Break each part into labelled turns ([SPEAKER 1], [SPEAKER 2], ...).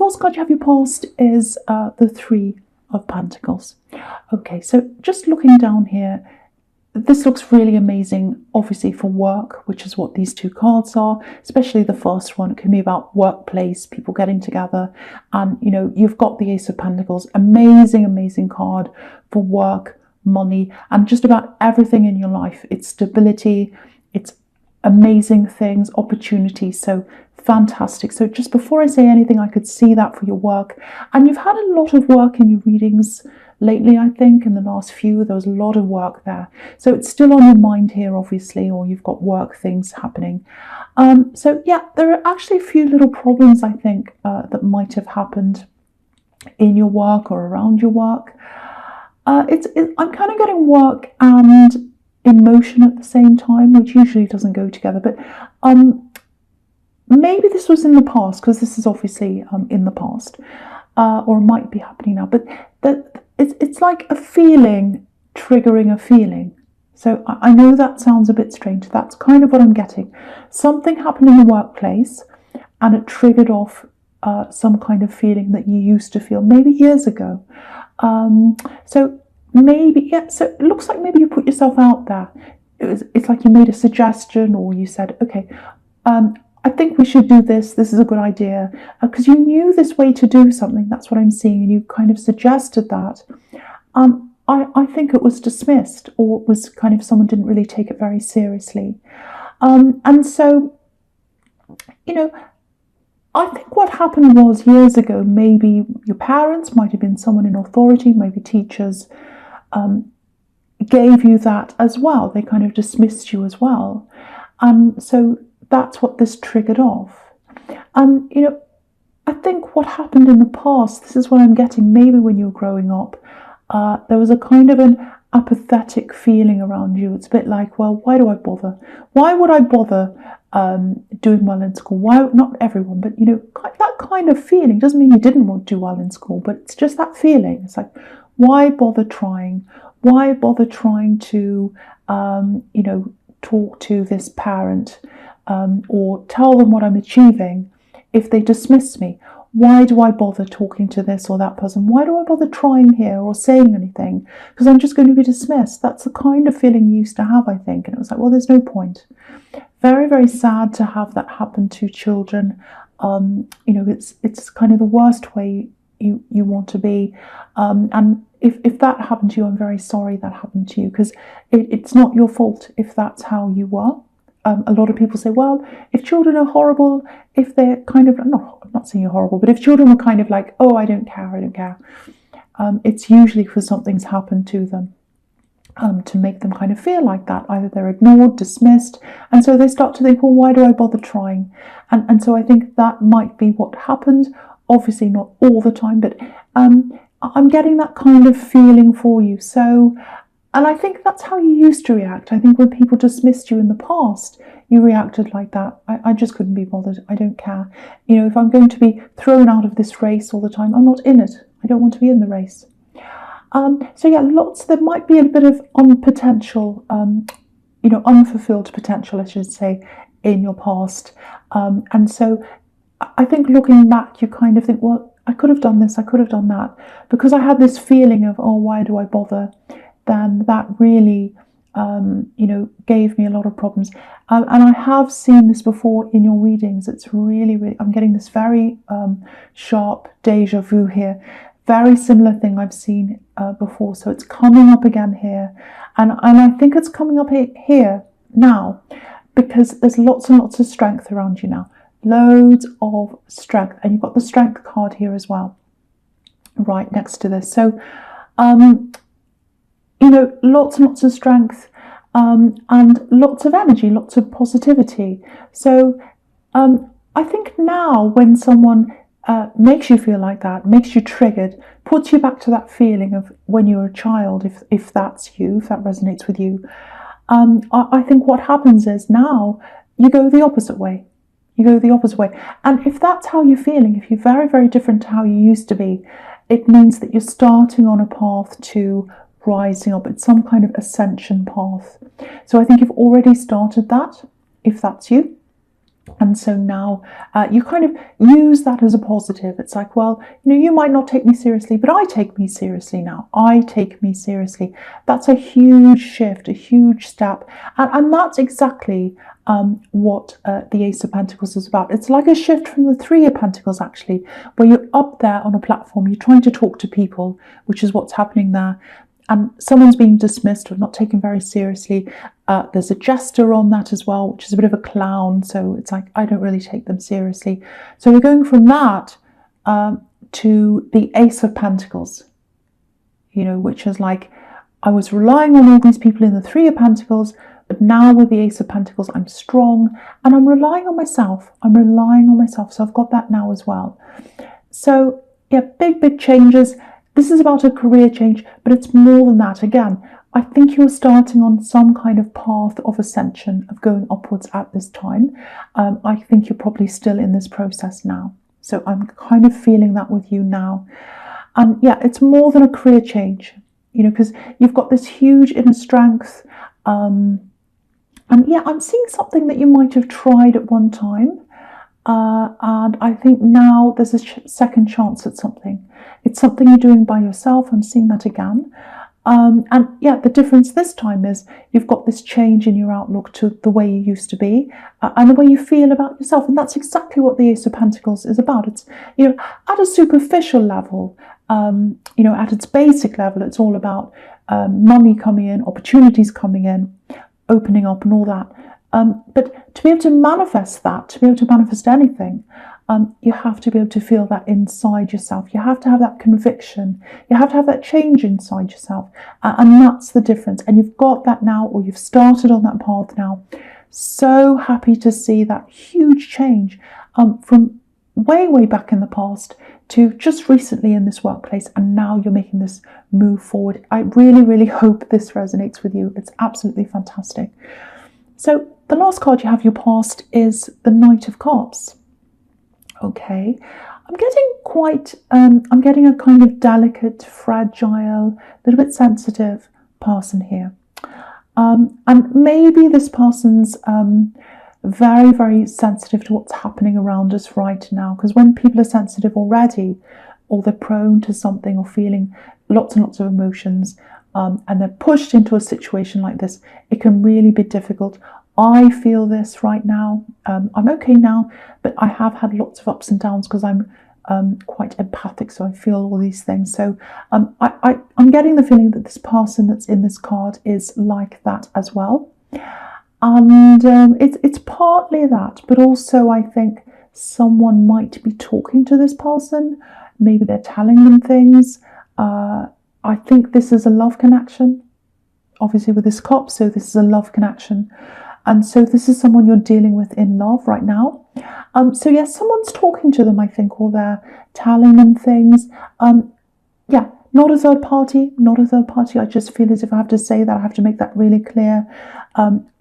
[SPEAKER 1] last card you have your past is the Three of Pentacles. Okay, so just looking down here, this looks really amazing, obviously for work, which is what these two cards are, especially the first one. It can be about workplace, people getting together. And, you know, you've got the Ace of Pentacles, amazing, amazing card for work, money, and just about everything in your life. It's stability, it's amazing things, opportunities. So fantastic. So just before I say anything, I could see that for your work. And you've had a lot of work in your readings lately, I think, in the last few. There was a lot of work there. So it's still on your mind here, obviously, or you've got work things happening. So yeah, there are actually a few little problems, I think, that might have happened in your work or around your work. I'm kind of getting work and emotion at the same time, which usually doesn't go together. But maybe this was in the past, because this is obviously in the past, or might be happening now. But it's like a feeling triggering a feeling. So I know that sounds a bit strange. That's kind of what I'm getting. Something happened in the workplace and it triggered off some kind of feeling that you used to feel maybe years ago. So maybe, yeah, so it looks like maybe you put yourself out there. It's like you made a suggestion, or you said, okay, I think we should do this. This is a good idea. Because you knew this way to do something. That's what I'm seeing. And you kind of suggested that. I think it was dismissed, or it was kind of someone didn't really take it very seriously. And so, you know, I think what happened was years ago, maybe your parents, might have been someone in authority, maybe teachers, gave you that as well. They kind of dismissed you as well. So that's what this triggered off. And, you know, I think what happened in the past, this is what I'm getting, maybe when you were growing up, there was a kind of an apathetic feeling around you. It's a bit like, well, why do I bother? Why would I bother doing well in school? Why? Not everyone, but, you know, that kind of feeling doesn't mean you didn't want to do well in school, but it's just that feeling. It's like, why bother trying? Why bother trying to, you know, talk to this parent or tell them what I'm achieving if they dismiss me? Why do I bother talking to this or that person? Why do I bother trying here or saying anything? Because I'm just going to be dismissed. That's the kind of feeling you used to have, I think. And it was like, well, there's no point. Very, very sad to have that happen to children. You know, it's kind of the worst way you want to be. And if that happened to you, I'm very sorry that happened to you, because it's not your fault if that's how you were. A lot of people say, well, if children are horrible, if they're kind of, I'm not saying you're horrible, but if children were kind of like, oh, I don't care, it's usually because something's happened to them to make them kind of feel like that. Either they're ignored, dismissed, and so they start to think, well, why do I bother trying? And so I think that might be what happened. Obviously not all the time, but I'm getting that kind of feeling for you. So, and I think that's how you used to react. I think when people dismissed you in the past, you reacted like that. I just couldn't be bothered. I don't care. You know, if I'm going to be thrown out of this race all the time, I'm not in it. I don't want to be in the race. So yeah, there might be a bit of potential, you know, unfulfilled potential, I should say, in your past. And so I think looking back, you kind of think, well, I could have done this, I could have done that. Because I had this feeling of, oh, why do I bother? Then that really, you know, gave me a lot of problems. And I have seen this before in your readings. It's really, really, I'm getting this very sharp deja vu here. Very similar thing I've seen before. So it's coming up again here. And I think it's coming up here now because there's lots and lots of strength around you now. Loads of strength. And you've got the strength card here as well, right next to this. So, you know, lots and lots of strength and lots of energy, lots of positivity. So I think now when someone makes you feel like that, makes you triggered, puts you back to that feeling of when you were a child, if that's you, if that resonates with you, I think what happens is now you go the opposite way. You go the opposite way. And if that's how you're feeling, if you're very, very different to how you used to be, it means that you're starting on a path to rising up. It's some kind of ascension path. So I think you've already started that, if that's you. And so now you kind of use that as a positive. It's like, well, you might not take me seriously, but I take me seriously now. I take me seriously. That's a huge shift, a huge step. And that's exactly what the Ace of Pentacles is about. It's like a shift from the Three of Pentacles, actually, where you're up there on a platform, you're trying to talk to people, which is what's happening there. And someone's being dismissed or not taken very seriously. There's a jester on that as well, which is a bit of a clown. So it's like, I don't really take them seriously. So we're going from that to the Ace of Pentacles, which is like, I was relying on all these people in the Three of Pentacles, but now with the Ace of Pentacles, I'm strong and I'm relying on myself. So I've got that now as well. So yeah, big changes. This is about a career change, but it's more than that. Again, I think you're starting on some kind of path of ascension, of going upwards at this time. I think you're probably still in this process now. So I'm kind of feeling that with you now. And yeah, it's more than a career change, because you've got this huge inner strength. And yeah, I'm seeing something that you might have tried at one time. And I think now there's a second chance at something. It's something you're doing by yourself. I'm seeing that again. And yeah, the difference this time is you've got this change in your outlook to the way you used to be and the way you feel about yourself. And that's exactly what the Ace of Pentacles is about. It's, at a superficial level, at its basic level, it's all about money coming in, opportunities coming in, opening up and all that. But to be able to manifest that, to be able to manifest anything, you have to be able to feel that inside yourself. You have to have that conviction. You have to have that change inside yourself. And that's the difference. And you've got that now, or you've started on that path now. So happy to see that huge change from way back in the past to just recently in this workplace. And now you're making this move forward. I really hope this resonates with you. It's absolutely fantastic. So the last card you have, your past, is the Knight of Cups. Okay, I'm getting a kind of delicate, fragile, a little bit sensitive person here. And maybe this person's very sensitive to what's happening around us right now. Because when people are sensitive already, or they're prone to something or feeling lots and lots of emotions, and they're pushed into a situation like this, it can really be difficult. I feel this right now. I'm okay now, but I have had lots of ups and downs because I'm quite empathic, so I feel all these things. So I'm getting the feeling that this person that's in this card is like that as well. And it's partly that, but also I think someone might be talking to this person. Maybe they're telling them things. I think this is a love connection, obviously with this cup, so this is a love connection. And so this is someone you're dealing with in love right now. So yes, someone's talking to them, I think, or they're telling them things. Yeah, not a third party. I just feel as if I have to say that, I have to make that really clear.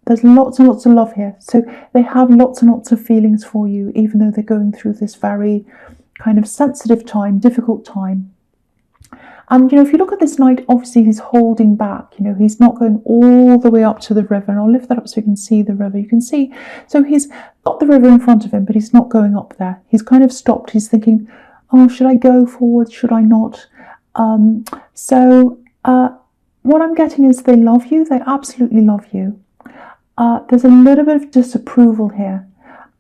[SPEAKER 1] There's lots and lots of love here. So they have lots and lots of feelings for you, even though they're going through this very kind of sensitive time, difficult time. And, if you look at this knight, obviously he's holding back, he's not going all the way up to the river. And I'll lift that up so you can see the river. You can see, so he's got the river in front of him, but he's not going up there. He's kind of stopped. He's thinking, oh, should I go forward? Should I not? So what I'm getting is they love you. They absolutely love you. There's a little bit of disapproval here.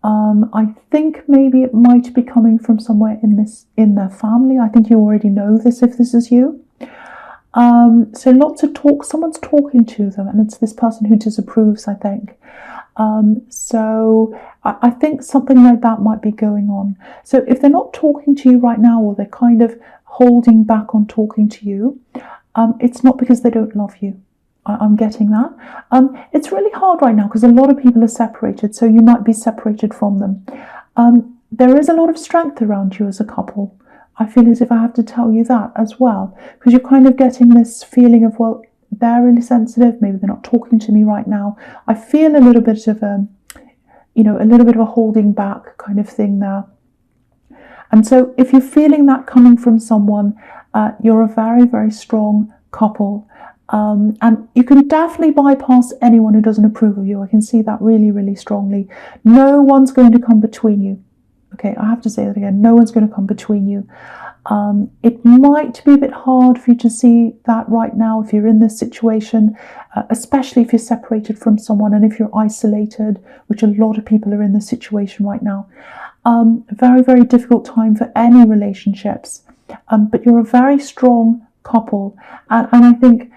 [SPEAKER 1] I think maybe it might be coming from somewhere in their family. I think you already know this if this is you. So lots of talk. Someone's talking to them, and it's this person who disapproves, I think. So I think something like that might be going on. So if they're not talking to you right now, or they're kind of holding back on talking to you, it's not because they don't love you. I'm getting that. It's really hard right now because a lot of people are separated, so you might be separated from them. There is a lot of strength around you as a couple. I feel as if I have to tell you that as well, because you're kind of getting this feeling of, well, they're really sensitive. Maybe they're not talking to me right now. I feel a little bit of a little bit of a holding back kind of thing there. And so if you're feeling that coming from someone, you're a very, very strong couple. And you can definitely bypass anyone who doesn't approve of you. I can see that really, really strongly. No one's going to come between you. Okay, I have to say that again. No one's going to come between you. It might be a bit hard for you to see that right now if you're in this situation, especially if you're separated from someone and if you're isolated, which a lot of people are in this situation right now. Very, very difficult time for any relationships. But you're a very strong couple, and I think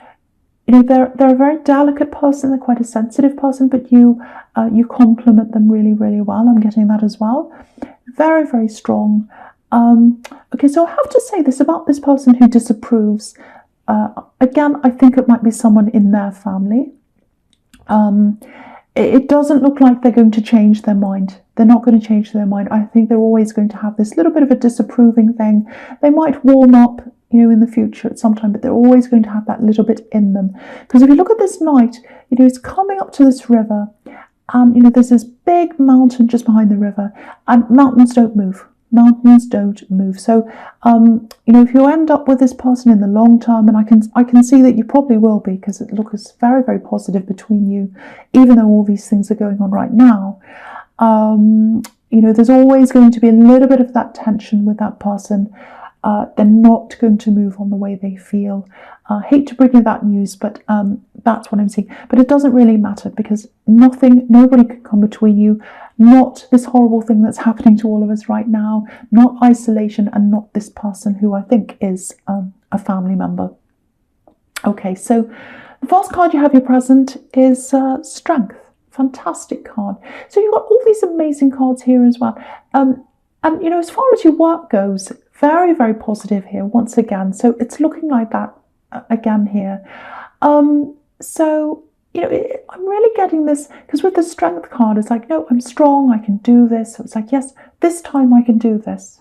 [SPEAKER 1] they're a very delicate person. They're quite a sensitive person, but you complement them really, really well. I'm getting that as well. Very, very strong. Okay, so I have to say this about this person who disapproves. Again, I think it might be someone in their family. It doesn't look like they're going to change their mind. They're not going to change their mind. I think they're always going to have this little bit of a disapproving thing. They might warm up, in the future at some time, but they're always going to have that little bit in them. Because if you look at this knight, it's coming up to this river, and there's this big mountain just behind the river, and mountains don't move. Mountains don't move. So, if you end up with this person in the long term, and I can see that you probably will be, because it looks very, very positive between you, even though all these things are going on right now. There's always going to be a little bit of that tension with that person. They're not going to move on the way they feel. Hate to bring you that news, but that's what I'm seeing. But it doesn't really matter, because nobody can come between you. Not this horrible thing that's happening to all of us right now. Not isolation, and not this person who I think is a family member. Okay, so the first card you have here present is Strength. Fantastic card. So you've got all these amazing cards here as well. And as far as your work goes, very, very positive here once again. So it's looking like that again here. So, I'm really getting this, because with the Strength card, it's like, no, I'm strong, I can do this. So it's like, yes, this time I can do this.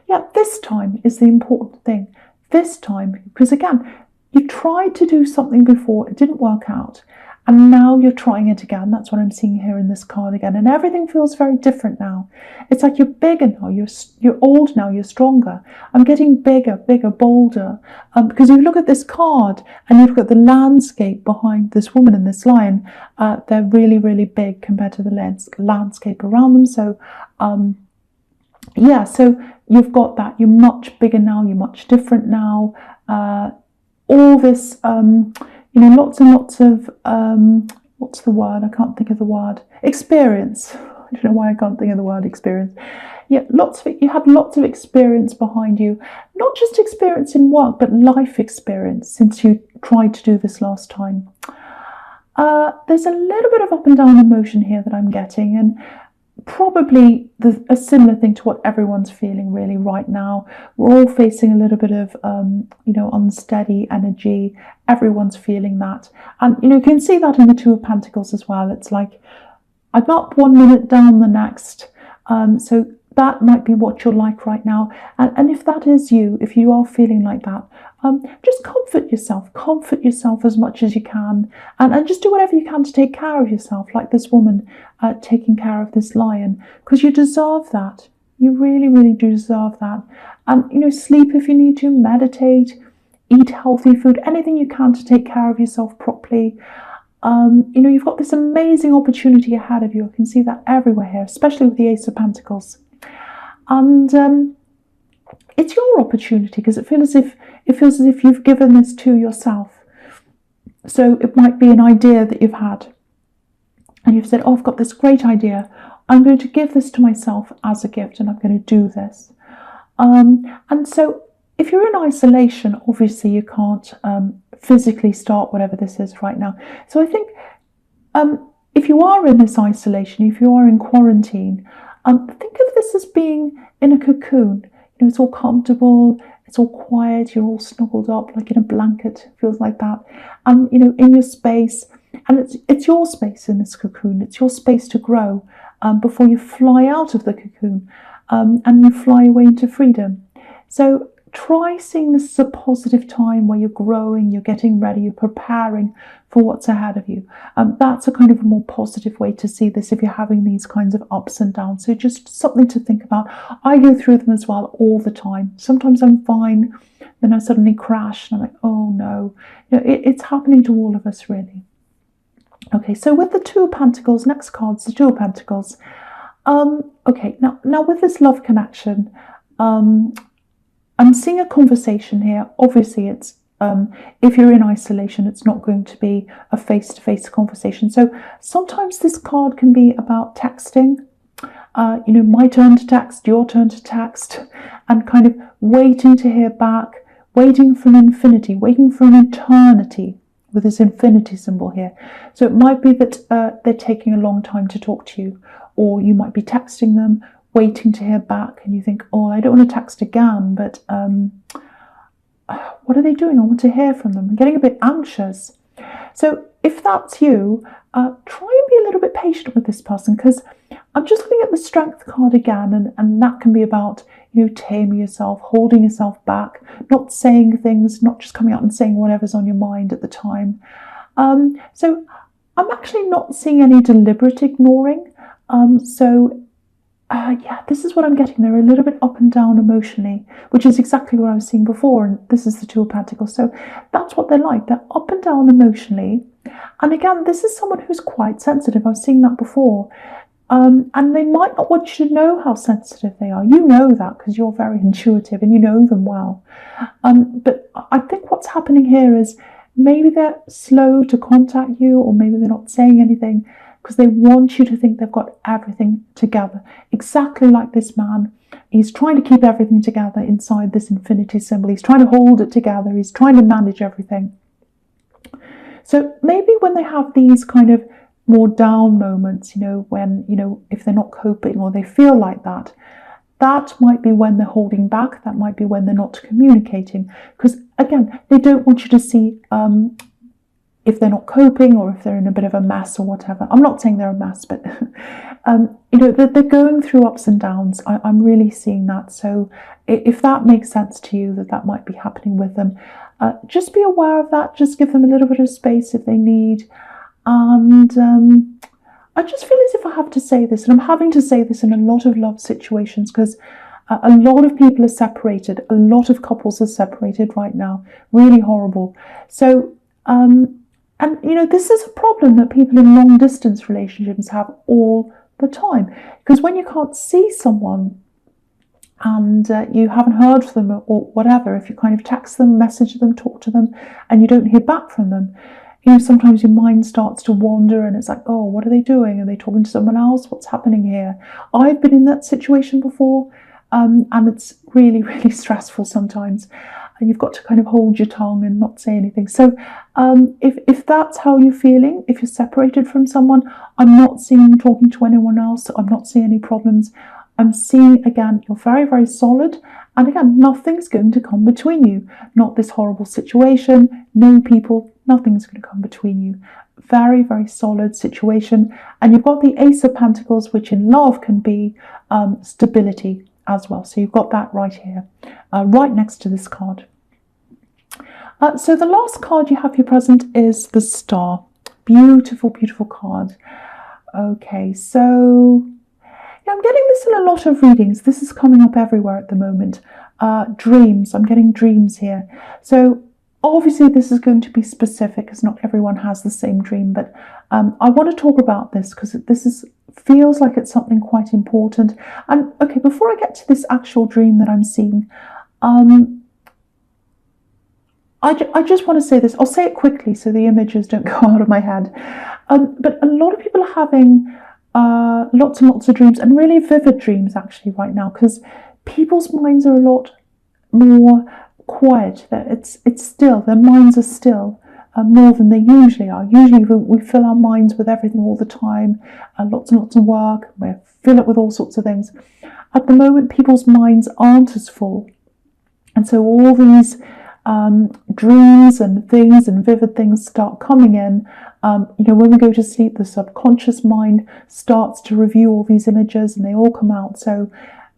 [SPEAKER 1] Yeah, this time is the important thing. This time, because again, you tried to do something before, it didn't work out. And now you're trying it again. That's what I'm seeing here in this card again. And everything feels very different now. It's like you're bigger now. You're old now. You're stronger. I'm getting bigger, bolder. Because if you look at this card and you look at the landscape behind this woman and this lion, they're really, really big compared to the landscape around them. So, so you've got that. You're much bigger now. You're much different now. All this... lots and lots of, what's the word? I can't think of the word. Experience. I don't know why I can't think of the word experience. Yeah, you had lots of experience behind you. Not just experience in work, but life experience since you tried to do this last time. There's a little bit of up and down emotion here that I'm getting, and probably a similar thing to what everyone's feeling really right now. We're all facing a little bit of, unsteady energy. Everyone's feeling that. And, you can see that in the Two of Pentacles as well. It's like, I'm up 1 minute, down the next. So that might be what you're like right now. And if that is you, if you are feeling like that, just comfort yourself as much as you can, and just do whatever you can to take care of yourself, like this woman taking care of this lion, because you deserve that. You really, really do deserve that. And, sleep if you need to, meditate, eat healthy food, anything you can to take care of yourself properly. You've got this amazing opportunity ahead of you. I can see that everywhere here, especially with the Ace of Pentacles. And it's your opportunity, because it feels as if you've given this to yourself. So it might be an idea that you've had, and you've said, oh, I've got this great idea. I'm going to give this to myself as a gift, and I'm going to do this. And so if you're in isolation, obviously you can't physically start whatever this is right now. So I think if you are in this isolation, if you are in quarantine, think of this as being in a cocoon. It's all comfortable, it's all quiet, you're all snuggled up like in a blanket, feels like that. And, in your space, and it's your space in this cocoon, it's your space to grow before you fly out of the cocoon and you fly away into freedom. So try seeing this as a positive time where you're growing, you're getting ready, you're preparing for what's ahead of you. That's a kind of a more positive way to see this if you're having these kinds of ups and downs. So just something to think about. I go through them as well all the time. Sometimes I'm fine, then I suddenly crash and I'm like, oh no. It's happening to all of us, really. Okay, so with the Two of Pentacles, next card's the Two of Pentacles. Okay, now with this love connection, I'm seeing a conversation here. Obviously, it's if you're in isolation, it's not going to be a face-to-face conversation. So sometimes this card can be about texting. My turn to text, your turn to text, and kind of waiting to hear back, waiting for an infinity, waiting for an eternity with this infinity symbol here. So it might be that they're taking a long time to talk to you, or you might be texting them, waiting to hear back, and you think, oh, I don't want to text again, but what are they doing? I want to hear from them. I'm getting a bit anxious. So if that's you, try and be a little bit patient with this person, because I'm just looking at the Strength card again, and that can be about, taming yourself, holding yourself back, not saying things, not just coming out and saying whatever's on your mind at the time. So I'm actually not seeing any deliberate ignoring. Yeah, this is what I'm getting. They're a little bit up and down emotionally, which is exactly what I was seeing before. And this is the Two of Pentacles. So that's what they're like. They're up and down emotionally. And again, this is someone who's quite sensitive. I was seeing that before. And they might not want you to know how sensitive they are. You know that because you're very intuitive and you know them well. But I think what's happening here is maybe they're slow to contact you, or maybe they're not saying anything because they want you to think they've got everything together. Exactly like this man. He's trying to keep everything together inside this infinity symbol. He's trying to hold it together. He's trying to manage everything. So maybe when they have these kind of more down moments, when, if they're not coping or they feel like that, that might be when they're holding back. That might be when they're not communicating. Because again, they don't want you to see if they're not coping or if they're in a bit of a mess or whatever. I'm not saying they're a mess, but they're going through ups and downs. I'm really seeing that. So if that makes sense to you, that might be happening with them, just be aware of that. Just give them a little bit of space if they need. And I just feel as if I have to say this, and I'm having to say this in a lot of love situations, because a lot of people are separated. A lot of couples are separated right now. Really horrible. So, this is a problem that people in long distance relationships have all the time. Because when you can't see someone and you haven't heard from them or whatever, if you kind of text them, message them, talk to them, and you don't hear back from them, sometimes your mind starts to wander and it's like, oh, what are they doing? Are they talking to someone else? What's happening here? I've been in that situation before, and it's really, really stressful sometimes. And you've got to kind of hold your tongue and not say anything. So if that's how you're feeling, if you're separated from someone, I'm not seeing you talking to anyone else. I'm not seeing any problems. I'm seeing, again, you're very, very solid. And again, nothing's going to come between you. Not this horrible situation, no people, nothing's going to come between you. Very, very solid situation. And you've got the Ace of Pentacles, which in love can be stability as well. So you've got that right here, right next to this card. So the last card you have here present is the Star. Beautiful, beautiful card. Okay, so I'm getting this in a lot of readings. This is coming up everywhere at the moment. Dreams. I'm getting dreams here. So obviously this is going to be specific, because not everyone has the same dream. But I want to talk about this because this feels like it's something quite important. And okay, before I get to this actual dream that I'm seeing, I just want to say this. I'll say it quickly so the images don't go out of my head. But a lot of people are having lots and lots of dreams, and really vivid dreams actually right now, because people's minds are a lot more quiet. It's still, their minds are still more than they usually are. Usually we fill our minds with everything all the time, lots and lots of work, we fill it with all sorts of things. At the moment, people's minds aren't as full, and so all these dreams and things and vivid things start coming in. When we go to sleep, the subconscious mind starts to review all these images and they all come out. So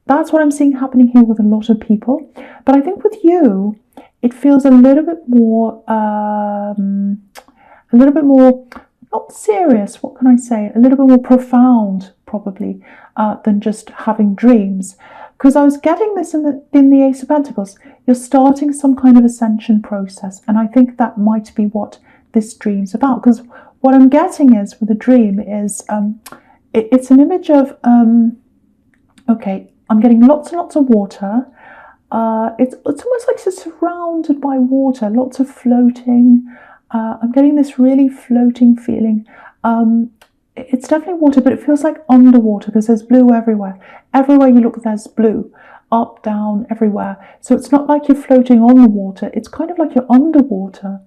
[SPEAKER 1] that's what I'm seeing happening here with a lot of people. But I think with you, it feels a little bit more, not serious, what can I say? A little bit more profound, probably, than just having dreams. because I was getting this in the Ace of Pentacles. You're starting some kind of ascension process, and I think that might be what this dream's about. Because what I'm getting is with the dream is it's an image of okay, I'm getting lots and lots of water. It's almost like you're surrounded by water, lots of floating. I'm getting this really floating feeling. It's definitely water, but it feels like underwater because there's blue everywhere. Everywhere you look, there's blue. Up, down, everywhere. So it's not like you're floating on the water. It's kind of like you're underwater.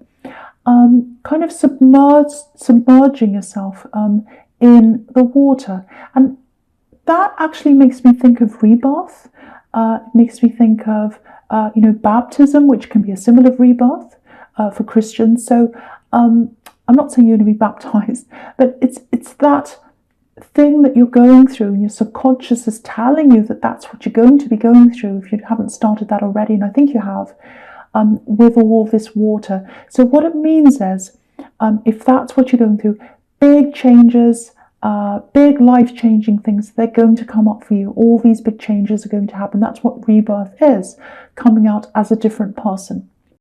[SPEAKER 1] Kind of submerging yourself in the water. And that actually makes me think of rebirth. It makes me think of, baptism, which can be a symbol of rebirth for Christians. So I'm not saying you're going to be baptized, but it's that thing that you're going through, and your subconscious is telling you that that's what you're going to be going through if you haven't started that already, and I think you have, with all this water. So what it means is, if that's what you're going through, big changes, big life-changing things, they're going to come up for you. All these big changes are going to happen. That's what rebirth is, coming out as a different person.